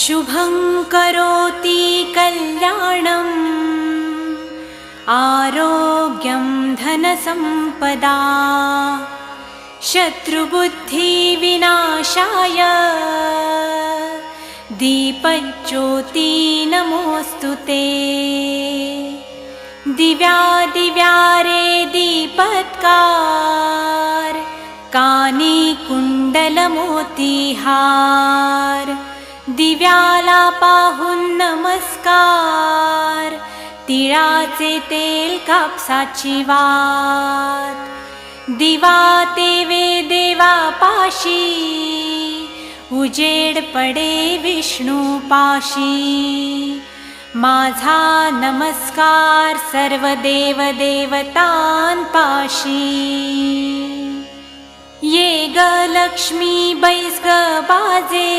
शुभं करोति कल्याणम् आरोग्यं धनसम्पदा शत्रुबुद्धिविनाशाय दीपज्योति नमोऽस्तुते। दिव्यादिव्यारे दीपत्कार कानी कुंडलमोतीहार दिव्याला पाहून नमस्कार तिळाचे तेल कापसाची वात दिवा तेवे देवापाशी उजेड पडे विष्णूपाशी माझा नमस्कार सर्व देव देवतांपाशी। ये ग लक्ष्मी बैस ग बाजे